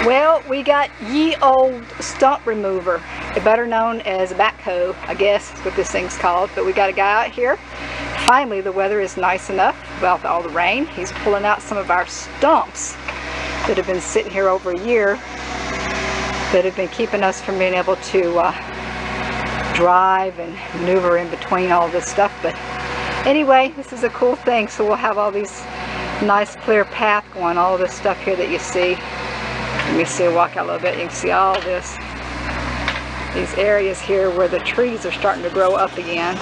Well, we got ye old stump remover, better known as a backhoe, I guess is what this thing's called. But we got a guy out here. Finally, the weather is nice enough without all the rain. He's pulling out some of our stumps that have been sitting here over a year that have been keeping us from being able to drive and maneuver in between all this stuff. But anyway, this is a cool thing. So we'll have all these nice clear path going, all this stuff here that you see. Let me see, walk out a little bit, you can see all this, these areas here where the trees are starting to grow up again.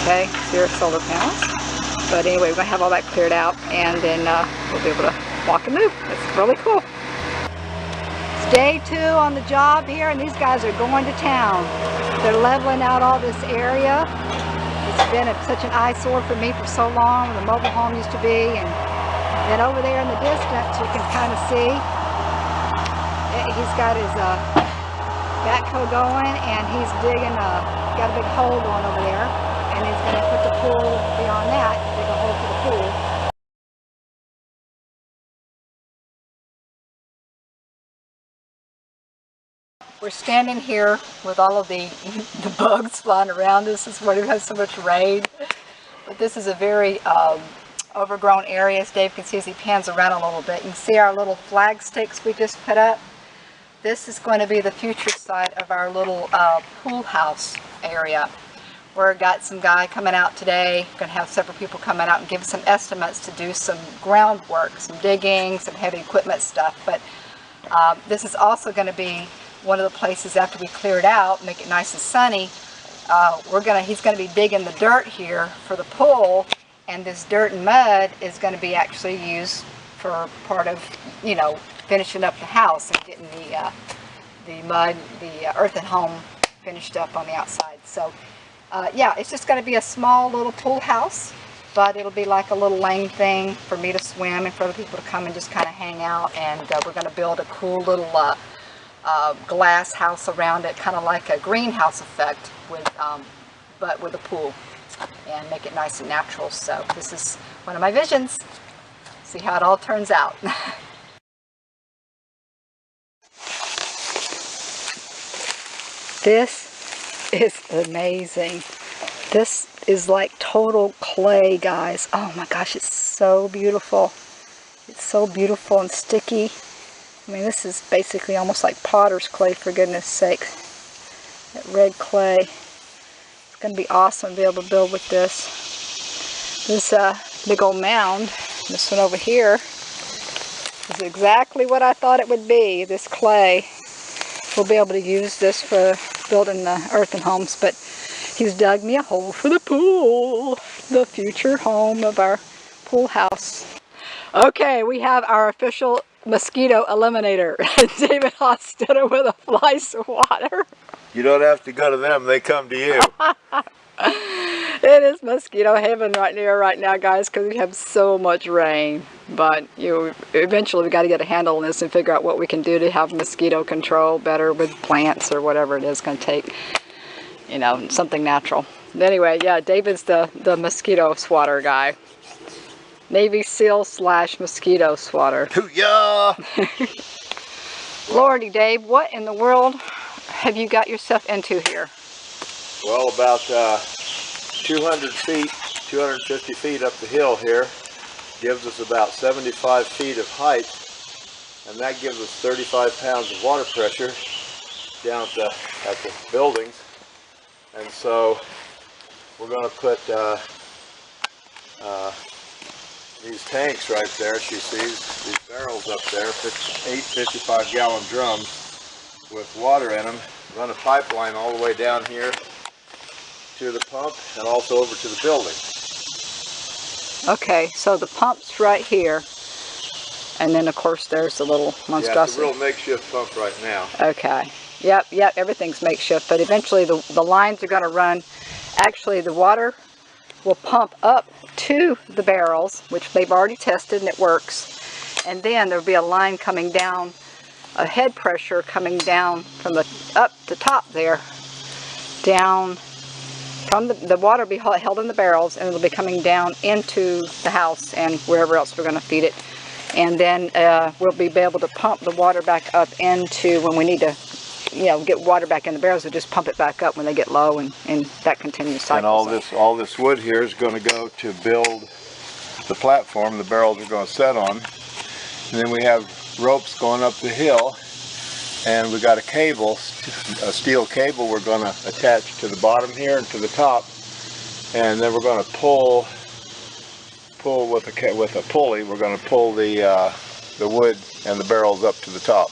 Okay, see our solar panels. But anyway, we're going to have all that cleared out, and then we'll be able to walk and move. It's really cool. It's day 2 on the job here, and these guys are going to town. They're leveling out all this area. It's been such an eyesore for me for so long, where the mobile home used to be, and then over there in the distance you can kind of see he's got his backhoe going, and he's digging, got a big hole going over there, and he's going to put the pool beyond that, dig a hole for the pool. We're standing here with all of the bugs flying around us. This is why we've had so much rain. But this is a very overgrown area, as Dave can see as he pans around a little bit. You can see our little flag sticks we just put up. This is going to be the future site of our little pool house area. We've got some guy coming out today. We're going to have several people coming out and give some estimates to do some groundwork, some digging, some heavy equipment stuff. But this is also going to be one of the places after we clear it out, make it nice and sunny. He's going to be digging the dirt here for the pool, and this dirt and mud is going to be actually used for part of, you know, finishing up the house and getting the mud, the earthen home finished up on the outside. So yeah, it's just going to be a small little pool house, but it'll be like a little lane thing for me to swim and for other people to come and just kind of hang out. And we're going to build a cool little glass house around it, kind of like a greenhouse effect, with but with a pool, and make it nice and natural. So this is one of my visions. See how it all turns out. This is amazing. This is like total clay, guys. Oh my gosh, it's so beautiful. It's so beautiful and sticky. I mean, this is basically almost like potter's clay, for goodness sake. That red clay. It's going to be awesome to be able to build with this. This big old mound, this one over here, is exactly what I thought it would be, this clay. We'll be able to use this for building the earthen homes, but he's dug me a hole for the pool, the future home of our pool house. Okay, we have our official mosquito eliminator. David Hostetter with a fly swatter. You don't have to go to them, they come to you. It is mosquito heaven right now, guys, because we have so much rain. But eventually we got to get a handle on this and figure out what we can do to have mosquito control better with plants or whatever it is going to take. You know, something natural. But anyway, yeah, David's the mosquito swatter guy. Navy SEAL / mosquito swatter. Hoo-yah! Lordy, Dave, what in the world have you got yourself into here? Well, about 200 feet, 250 feet up the hill here gives us about 75 feet of height, and that gives us 35 pounds of water pressure down at the buildings. And so we're going to put these tanks right there, she sees, these barrels up there, 8 55-gallon drums with water in them, run a pipeline all the way down here to the pump and also over to the building. Okay, so the pump's right here, and then of course there's the little monstrosity. Yeah, it's a real makeshift pump right now. Okay, yep, everything's makeshift, but eventually the lines are going to run. Actually, the water will pump up to the barrels, which they've already tested and it works, and then there'll be a line coming down, a head pressure coming down from the up to top there, down from the water will be held in the barrels, and it'll be coming down into the house and wherever else we're going to feed it. And then we'll be able to pump the water back up into when we need to, you know, get water back in the barrels. We'll just pump it back up when they get low, and that continues cycle. And all this wood here is going to go to build the platform the barrels are going to set on. And then we have ropes going up the hill, and we got a cable, a steel cable we're going to attach to the bottom here and to the top, and then we're going to pull with a pulley. We're going to pull the wood and the barrels up to the top.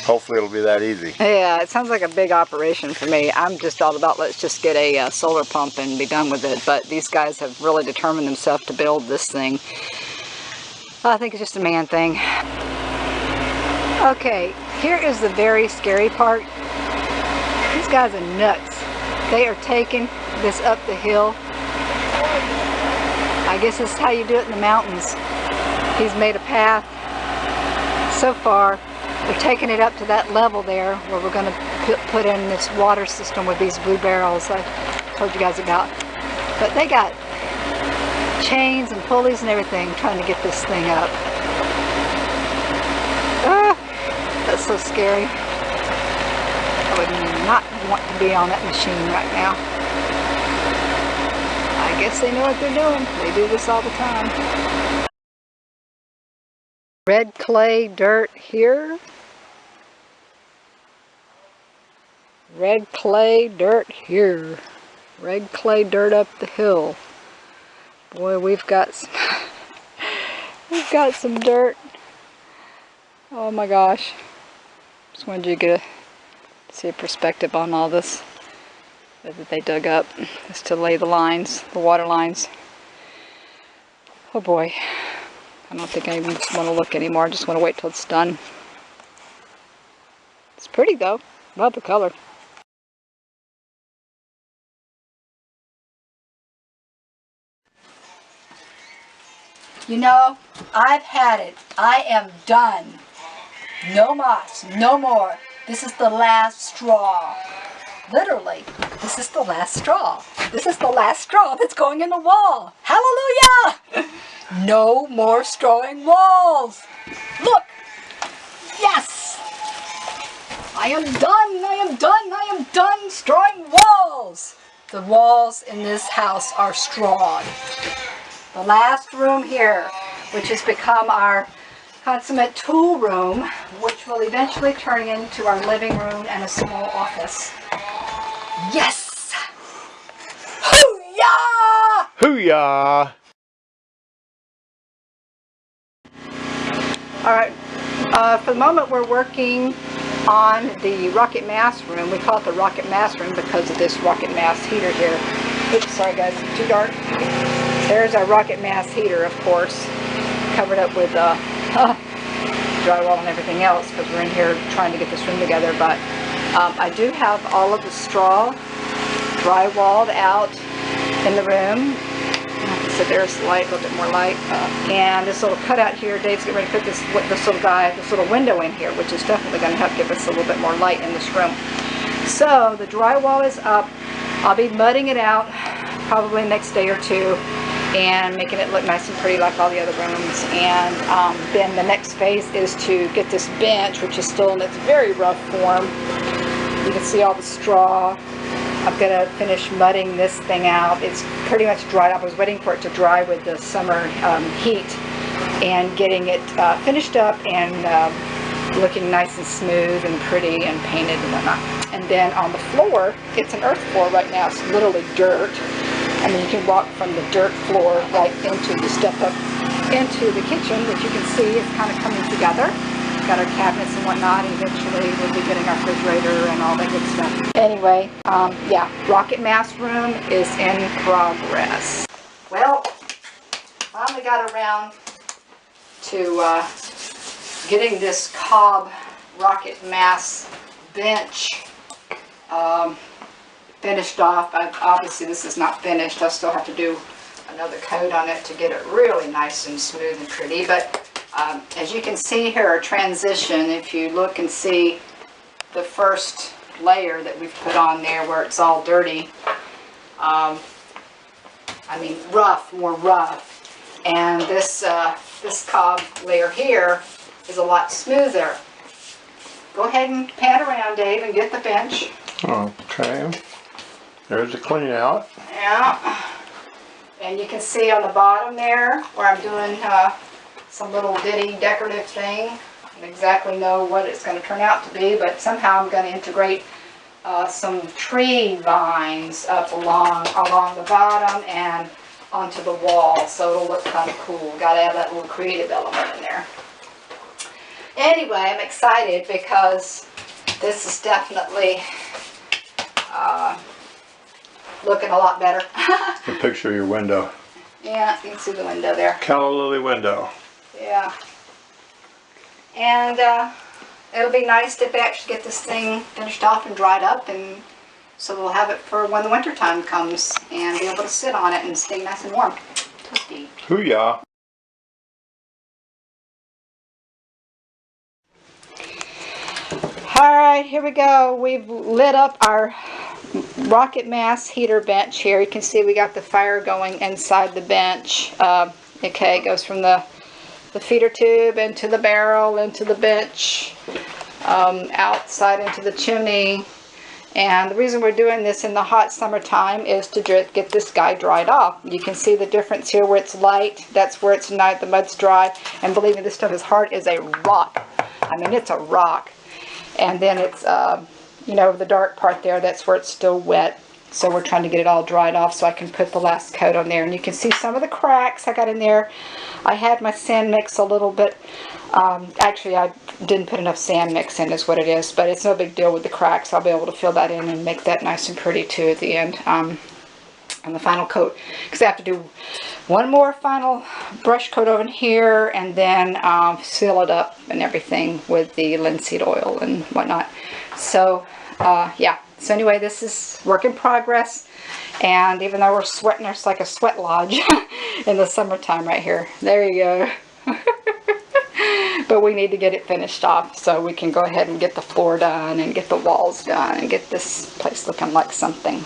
Hopefully it'll be that easy. Yeah, it sounds like a big operation for me. I'm just all about let's just get a solar pump and be done with it. But these guys have really determined themselves to build this thing. I think it's just a man thing. Okay, here is the very scary part. These guys are nuts. They are taking this up the hill. I guess this is how you do it in the mountains. He's made a path. So far, they're taking it up to that level there where we're going to put in this water system with these blue barrels I told you guys about. But they got chains and pulleys and everything trying to get this thing up. That's so scary. I would not want to be on that machine right now. I guess they know what they're doing. They do this all the time. Red clay dirt here. Red clay dirt here. Red clay dirt up the hill. Boy, we've got some dirt. Oh my gosh. Just wanted you to see a perspective on all this that they dug up just to lay the lines, the water lines. Oh boy. I don't think I even just want to look anymore. I just want to wait till it's done. It's pretty though. Love the color. You know, I've had it. I am done. No mas, no more. This is the last straw. Literally, this is the last straw. This is the last straw that's going in the wall. Hallelujah! No more strawing walls. Look! Yes! I am done, I am done, I am done strawing walls. The walls in this house are strawed. The last room here, which has become our consummate tool room, which will eventually turn into our living room and a small office. Yes! Hoo-yah! Hoo-yah! Alright, for the moment we're working on the rocket mass room. We call it the rocket mass room because of this rocket mass heater here. Oops, sorry guys, too dark. There's our rocket mass heater, of course, covered up with drywall and everything else because we're in here trying to get this room together. But I do have all of the straw drywalled out in the room. So there's light, a little bit more light. And this little cutout here, Dave's getting ready to put this little window in here, which is definitely going to help give us a little bit more light in this room. So the drywall is up. I'll be mudding it out probably next day or two and making it look nice and pretty like all the other rooms. And then the next phase is to get this bench, which is still in its very rough form. You can see all the straw. I'm going to finish mudding this thing out. It's pretty much dried up. I was waiting for it to dry with the summer heat and getting it finished up and looking nice and smooth and pretty and painted and whatnot. And then on the floor, it's an earth floor right now. It's literally dirt. I mean, you can walk from the dirt floor right into the step up into the kitchen, which you can see is kind of coming together. Got our cabinets and whatnot. Eventually we'll be getting our refrigerator and all that good stuff. Anyway, yeah, rocket mass room is in progress. Well, finally got around to getting this cob rocket mass bench finished off. Obviously this is not finished. I still have to do another coat on it to get it really nice and smooth and pretty. But as you can see here, our transition, if you look and see the first layer that we've put on there where it's all dirty, I mean rough, more rough, and this this cob layer here is a lot smoother. Go ahead and pan around, Dave, and get the bench. Okay. There's the clean out. Yeah. And you can see on the bottom there where I'm doing some little ditty decorative thing. I don't exactly know what it's going to turn out to be, but somehow I'm going to integrate some tree vines up along the bottom and onto the wall, so it'll look kind of cool. Got to add that little creative element in there. Anyway, I'm excited because this is definitely looking a lot better. The picture of your window. Yeah, you can see the window there. Calla lily window. Yeah. And it'll be nice to actually get this thing finished off and dried up, and so we'll have it for when the winter time comes and be able to sit on it and stay nice and warm. Toasty. Hoo-yah. Alright, here we go. We've lit up our rocket mass heater bench here. You can see we got the fire going inside the bench. Okay, it goes from the feeder tube into the barrel, into the bench, outside into the chimney. And the reason we're doing this in the hot summertime is to get this guy dried off. You can see the difference here where it's light. That's where it's not, the mud's dry. And believe me, this stuff is hard as a rock. I mean, it's a rock. And then it's, you know, the dark part there, that's where it's still wet. So we're trying to get it all dried off so I can put the last coat on there. And you can see some of the cracks I got in there. I had my sand mix a little bit. Actually, I didn't put enough sand mix in is what it is. But it's no big deal with the cracks. I'll be able to fill that in and make that nice and pretty too at the end. On the final coat. Because I have to do one more final brush coat over here. And then seal it up and everything with the linseed oil and whatnot. So, yeah. So anyway, this is work in progress, and even though we're sweating, it's like a sweat lodge in the summertime right here. There you go. But we need to get it finished off so we can go ahead and get the floor done and get the walls done and get this place looking like something.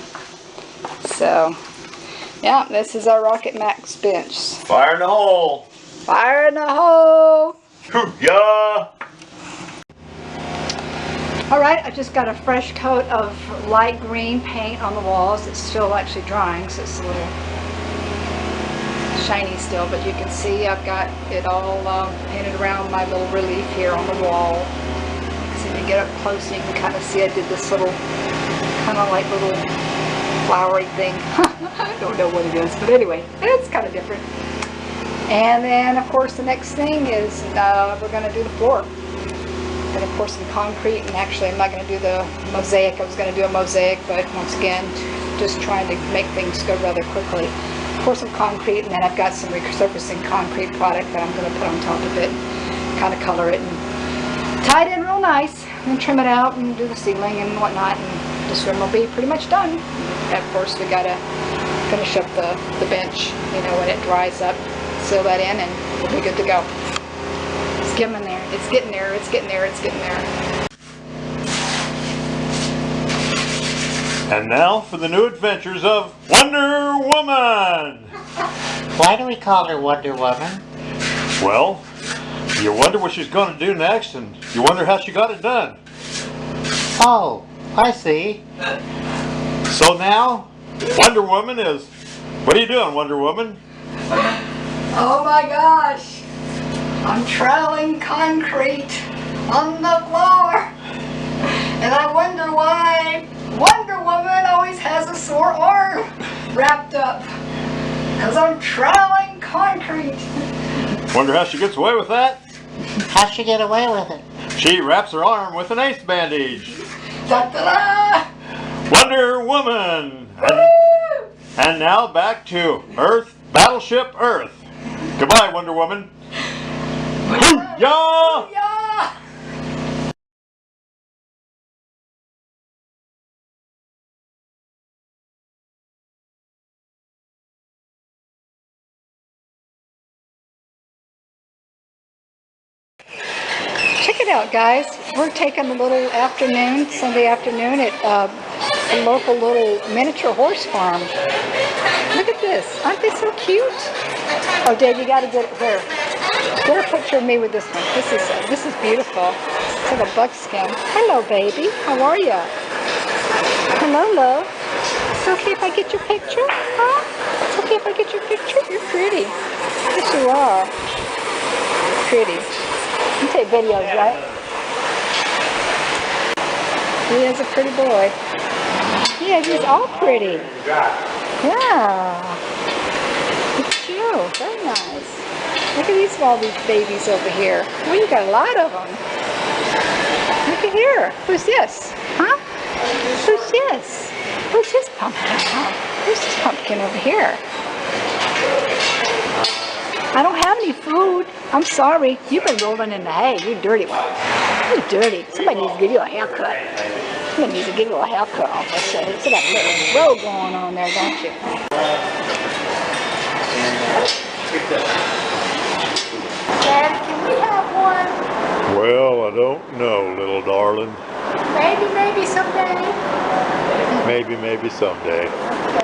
So, yeah, this is our Rocket Max bench. Fire in the hole. Fire in the hole. Hoo-yah. Alright, I just got a fresh coat of light green paint on the walls. It's still actually drying, so it's a little shiny still, but you can see I've got it all painted around my little relief here on the wall. So if you get up close, you can kind of see I did this little, kind of like little flowery thing. I don't know what it is, but anyway, it's kind of different. And then, of course, the next thing is we're going to do the floor. I'm going to pour some concrete, and actually I'm not going to do the mosaic. I was going to do a mosaic, but once again, just trying to make things go rather quickly. Pour some concrete, and then I've got some resurfacing concrete product that I'm going to put on top of it, kind of color it, and tie it in real nice, and trim it out, and do the ceiling and whatnot, and this room will be pretty much done. Of course, we got to finish up the bench, you know, when it dries up, seal that in, and we'll be good to go. It's getting there. It's getting there. It's getting there. It's getting there. And now for the new adventures of Wonder Woman. Why do we call her Wonder Woman? Well, you wonder what she's going to do next, and you wonder how she got it done. Oh, I see. So now, Wonder Woman is... What are you doing, Wonder Woman? Oh my gosh! I'm trailing concrete on the floor, and I wonder why Wonder Woman always has a sore arm wrapped up, because I'm trailing concrete. Wonder how she gets away with that? How'd she get away with it? She wraps her arm with an ace bandage. Da-da-da! Wonder Woman! And now back to Earth, Battleship Earth. Goodbye, Wonder Woman. Hoo-yah! Yeah! Check it out, guys. We're taking a little afternoon, Sunday afternoon, at a local little miniature horse farm. Look at this. Aren't they so cute? Oh, Dave, you got to get it here. Get a picture of me with this one. This is beautiful. It's like a buckskin. Hello, baby. How are you? Hello, love. It's okay if I get your picture? Huh? It's okay if I get your picture? You're pretty. Yes, you are. You're pretty. You take videos, right? He is a pretty boy. Yeah, he's all pretty. Yeah. Look at you. Very nice. Look at all these babies over here. Well, you got a lot of them. Look at here. Who's this? Huh? Who's this? Who's this pumpkin? Huh? Who's this pumpkin over here? I don't have any food. I'm sorry. You've been rolling in the hay. You dirty one. You're dirty. Somebody needs to give you a haircut. Somebody needs to give you a haircut. It's got a little row going on there, don't you? Dad, can we have one? Well, I don't know, little darling. Maybe someday. Maybe someday. Okay.